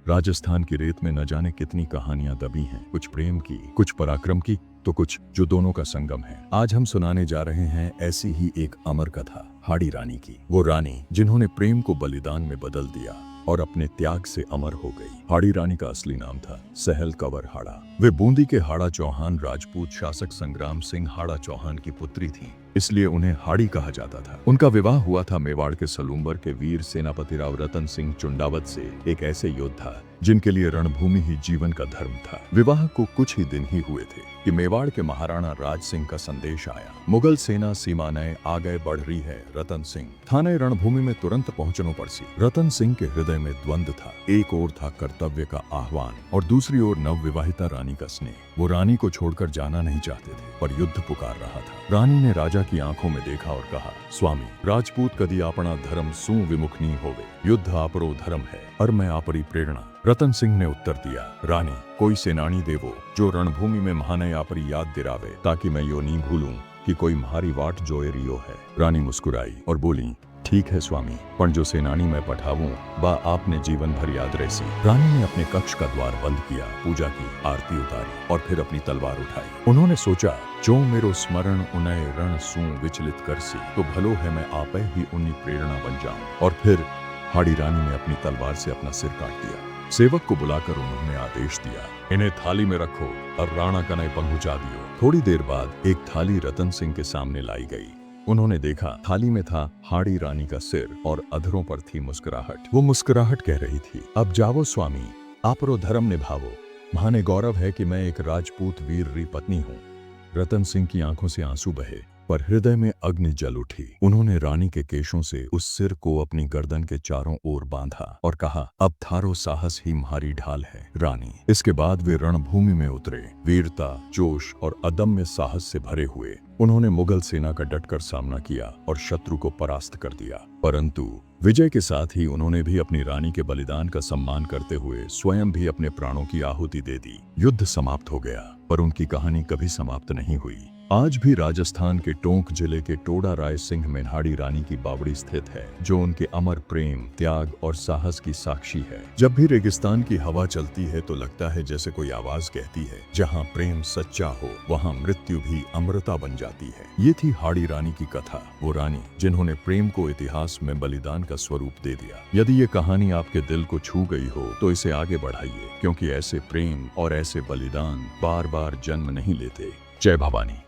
राजस्थान की रेत में न जाने कितनी कहानियां दबी हैं, कुछ प्रेम की, कुछ पराक्रम की, तो कुछ जो दोनों का संगम है। आज हम सुनाने जा रहे हैं ऐसी ही एक अमर कथा हाड़ी रानी की। वो रानी जिन्होंने प्रेम को बलिदान में बदल दिया और अपने त्याग से अमर हो गई। हाड़ी रानी का असली नाम था सहल कंवर हाड़ा। वे बूंदी के हाड़ा चौहान राजपूत शासक संग्राम सिंह हाड़ा चौहान की पुत्री थी, इसलिए उन्हें हाड़ी कहा जाता था। उनका विवाह हुआ था मेवाड़ के सलूम्बर के वीर सेनापति राव रतन सिंह चुंडावत से, एक ऐसे योद्धा जिनके लिए रणभूमि ही जीवन का धर्म था। विवाह को कुछ ही दिन ही हुए थे कि मेवाड़ के महाराणा राज सिंह का संदेश आया। मुगल सेना सीमाएं आगे बढ़ रही है। रतन सिंह थाने रणभूमि में तुरंत पहुंचनो पड़सी। रतन सिंह के हृदय में द्वंद्व था। एक ओर था कर्तव्य का आह्वान और दूसरी ओर नवविवाहिता रानी का स्नेह। वो रानी को छोड़कर जाना नहीं चाहते थे, पर युद्ध पुकार रहा था। रानी ने राजा की आंखों में देखा और कहा, स्वामी, राजपूत कदी अपना धर्म सू विमुख नहीं होवे। युद्ध आपरो धर्म है और मैं आपरी प्रेरणा। रतन सिंह ने उत्तर दिया, रानी, कोई सेनानी देवो जो रणभूमि में महाने आपरी याद दिलावे, ताकि मैं यो नहीं भूलूं कि कोई म्हारी वाट जोए रियो है। रानी मुस्कुराई और बोली, ठीक है स्वामी, पर जो सेनानी मैं पठाऊं बा आपने जीवन भर याद रैसी। रानी ने अपने कक्ष का द्वार बंद किया, पूजा की, आरती उतारी और फिर अपनी तलवार उठाई। उन्होंने सोचा, जो मेरो स्मरण उनय रण सू विचलित करसी, तो भलो है मैं आपे ही उन्हीं प्रेरणा बन जाऊं। और फिर हाड़ी रानी ने अपनी तलवार से अपना सिर काट दिया। सेवक को बुलाकर उन्होंने आदेश दिया, इन्हें थाली में रखो और राणा कनई पहुंचा दियो। थोड़ी देर बाद एक थाली रतन सिंह के सामने लाई गई। उन्होंने देखा, थाली में था हाड़ी रानी का सिर और अधरों पर थी मुस्कुराहट। वो मुस्कुराहट कह रही थी, अब जाओ स्वामी, आपरो धर्म निभावो। महाने गौरव है कि मैं एक राजपूत वीर री पत्नी हूँ। रतन सिंह की आंखों से आंसू बहे, पर हृदय में अग्नि जल उठी। उन्होंने रानी के केशों से उस सिर को अपनी गर्दन के चारों ओर बांधा और कहा, अब थारो साहस ही म्हारी ढाल है रानी। इसके बाद वे रणभूमि में उतरे। वीरता, जोश और अदम्य साहस से भरे हुए उन्होंने मुगल सेना का डटकर सामना किया और शत्रु को परास्त कर दिया। परंतु विजय के साथ ही उन्होंने भी अपनी रानी के बलिदान का सम्मान करते हुए स्वयं भी अपने प्राणों की आहुति दे दी। युद्ध समाप्त हो गया, पर उनकी कहानी कभी समाप्त नहीं हुई। आज भी राजस्थान के टोंक जिले के टोडा राय सिंह में हाड़ी रानी की बावड़ी स्थित है, जो उनके अमर प्रेम, त्याग और साहस की साक्षी है। जब भी रेगिस्तान की हवा चलती है तो लगता है जैसे कोई आवाज कहती है, जहाँ प्रेम सच्चा हो वहाँ मृत्यु भी अमृता बन जाती है। ये थी हाड़ी रानी की कथा, वो रानी जिन्होंने प्रेम को इतिहास में बलिदान का स्वरूप दे दिया। यदि ये कहानी आपके दिल को छू गई हो तो इसे आगे बढ़ाइए, क्योंकि ऐसे प्रेम और ऐसे बलिदान बार बार जन्म नहीं लेते। जय भवानी।